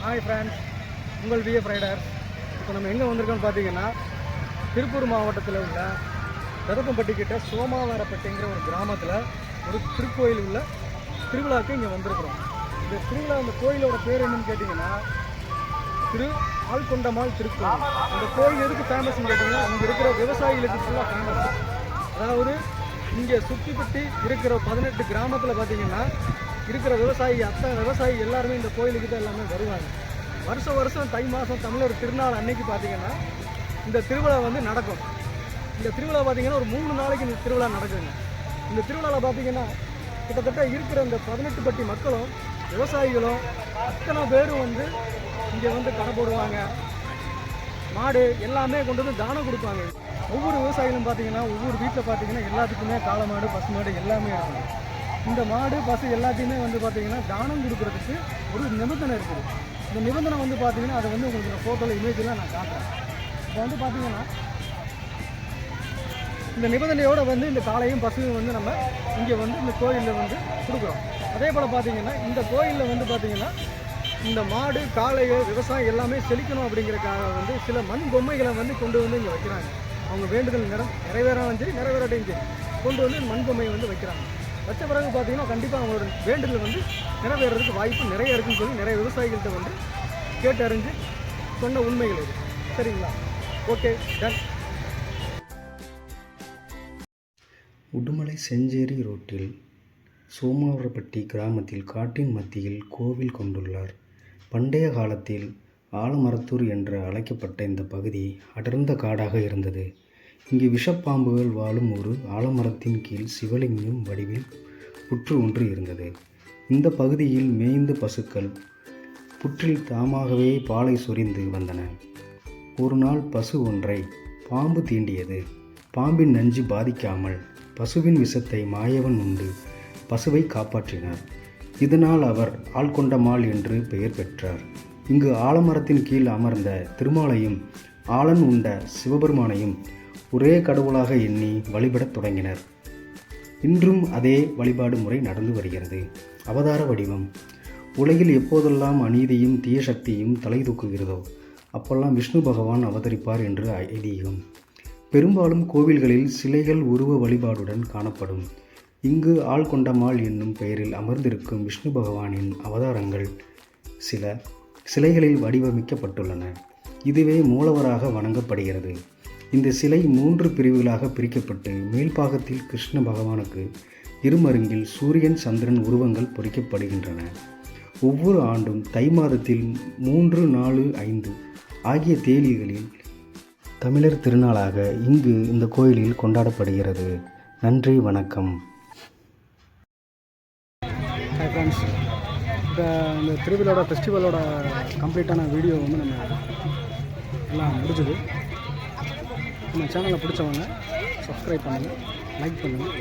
Hi friends, உங்கள் VF rider. இப்போ நம்ம எங்கே வந்திருக்கோம்னு பார்த்தீங்கன்னா, திருப்பூர் மாவட்டத்தில் உள்ள தருப்பம்பட்டி கிட்ட சோமாவாரப்பட்டிங்கிற ஒரு கிராமத்தில் ஒரு திருக்கோயில் உள்ள திருவிழாவுக்கு இங்கே வந்திருக்கிறோம். இந்த திருவிழா, இந்த கோயிலோட பேர் என்னன்னு கேட்டிங்கன்னா திரு ஆள்கொண்டமாள் திருக்கோயில். அந்த கோயில் எதுக்கு ஃபேமஸ்ன்னு கேட்டிங்கன்னா, இங்கே இருக்கிற விவசாயிகளுக்கு ஃபுல்லாக ஃபேமஸ். அதாவது இங்கே சுற்றி பற்றி இருக்கிற 18 கிராமத்தில் பார்த்தீங்கன்னா இருக்கிற விவசாயி எல்லாருமே இந்த கோயிலுக்கு தான் எல்லாமே வருவாங்க. வருஷம் தை மாதம் தமிழர் திருநாள் அன்னைக்கு பார்த்தீங்கன்னா இந்த திருவிழா நடக்கும். இந்த திருவிழா பார்த்தீங்கன்னா ஒரு 3 நாளைக்கு இந்த திருவிழா நடக்குங்க. இந்த திருவிழாவில் பார்த்தீங்கன்னா கிட்டத்தட்ட இருக்கிற இந்த 18 பட்டி மக்களும் விவசாயிகளும் அத்தனை பேரும் இங்கே கடை போடுவாங்க. மாடு எல்லாமே கொண்டு வந்து தானம் கொடுப்பாங்க. ஒவ்வொரு விவசாயிகளும் பார்த்தீங்கன்னா ஒவ்வொரு வீட்டில் பார்த்தீங்கன்னா எல்லாத்துக்குமே காளை மாடு, பசு மாடு எல்லாமே இருக்கும். இந்த மாடு, பசு எல்லாத்தையுமே பார்த்தீங்கன்னா தானம் கொடுக்குறதுக்கு ஒரு நிபந்தனை இருக்குது. இந்த நிபந்தனை பார்த்தீங்கன்னா அதை உங்களுக்கு நான் ஃபோட்டோவில் இமேஜெலாம் நான் காட்டுறேன். இப்போ பார்த்தீங்கன்னா இந்த நிபந்தனையோடு இந்த காளையும் பசுவும் நம்ம இங்கே இந்த கோயிலில் கொடுக்குறோம். அதே போல் பார்த்தீங்கன்னா இந்த கோயிலில் பார்த்தீங்கன்னா இந்த மாடு, காளையை, விவசாயம் எல்லாமே செழிக்கணும் அப்படிங்கிறதுக்காக சில மண் பொம்மைகளை கொண்டு இங்கே வைக்கிறாங்க. அவங்க வேண்டுதல் நிறைவேறாலும் சரி, நிறைவேறாட்டையும் சரி, கொண்டு மண் பொம்மையை வைக்கிறாங்க. வச்ச பிறகு பார்த்தீங்கன்னா கண்டிப்பாக அவங்களோட வேண்டுதல் நிறைவேறதுக்கு வாய்ப்பு நிறைய இருக்குன்னு சொல்லி நிறைய விவசாயிகள்கிட்ட கேட்டு அறிஞ்சு சொன்ன உண்மைகள் இது. சரிங்களா? Okay, ton. உடுமலை செஞ்சேரி ரோட்டில் சோமாவரப்பட்டி கிராமத்தில் காட்டின் மத்தியில் கோவில் கொண்டுள்ளார். பண்டைய காலத்தில் ஆலமரத்தூர் என்று அழைக்கப்பட்ட இந்த பகுதி அடர்ந்த காடாக இருந்தது. இங்கு விஷப்பாம்புகள் வாழும் ஒரு ஆலமரத்தின் கீழ் சிவலிங்கம் வடிவில் புற்று ஒன்று இருந்தது. இந்த பகுதியில் மேய்ந்த பசுக்கள் புற்றில் தாமாகவே பாலை சொரிந்து வந்தன. ஒரு நாள் பசு ஒன்றை பாம்பு தீண்டியது. பாம்பின் நஞ்சு பாதிக்காமல் பசுவின் விஷத்தை மாயவன் உண்டு பசுவை காப்பாற்றினார். இதனால் அவர் ஆள்கொண்டமாள் என்று பெயர் பெற்றார். இங்கு ஆலமரத்தின் கீழ் அமர்ந்த திருமாலையும் ஆலன் உண்ட சிவபெருமானையும் ஒரே கடவுளாக எண்ணி வழிபடத் தொடங்கினர். இன்றும் அதே வழிபாடு முறை நடந்து வருகிறது. அவதார வடிவம். உலகில் எப்போதெல்லாம் அநீதியும் தீய சக்தியும் தலை தூக்குகிறதோ அப்பெல்லாம் விஷ்ணு பகவான் அவதரிப்பார் என்று ஐதீகம். பெரும்பாலும் கோவில்களில் சிலைகள் உருவ வழிபாடுடன் காணப்படும். இங்கு ஆள்கொண்டமாள் என்னும் பெயரில் அமர்ந்திருக்கும் விஷ்ணு பகவானின் அவதாரங்கள் சில சிலைகளில் வடிவமைக்கப்பட்டுள்ளன. இதுவே மூலவராக வணங்கப்படுகிறது. இந்த சிலை 3 பிரிவுகளாக பிரிக்கப்பட்டு மேல்பாகத்தில் கிருஷ்ண பகவானுக்கு இருமருங்கில் சூரியன், சந்திரன் உருவங்கள் பொறிக்கப்படுகின்றன. ஒவ்வொரு ஆண்டும் தை மாதத்தில் 3, 4, 5 ஆகிய தேதிகளில் தமிழர் திருநாளாக இங்கு இந்த கோயிலில் கொண்டாடப்படுகிறது. நன்றி, வணக்கம். ஹாய் ஃப்ரெண்ட்ஸ், இப்போ இந்த திருவிழாவோட ஃபெஸ்டிவலோட கம்ப்ளீட்டான வீடியோ நம்ம எல்லாம் முடிஞ்சுது. நம்ம சேனலை பிடிச்சவங்க சப்ஸ்கிரைப் பண்ணுங்கள், லைக் பண்ணுங்கள்.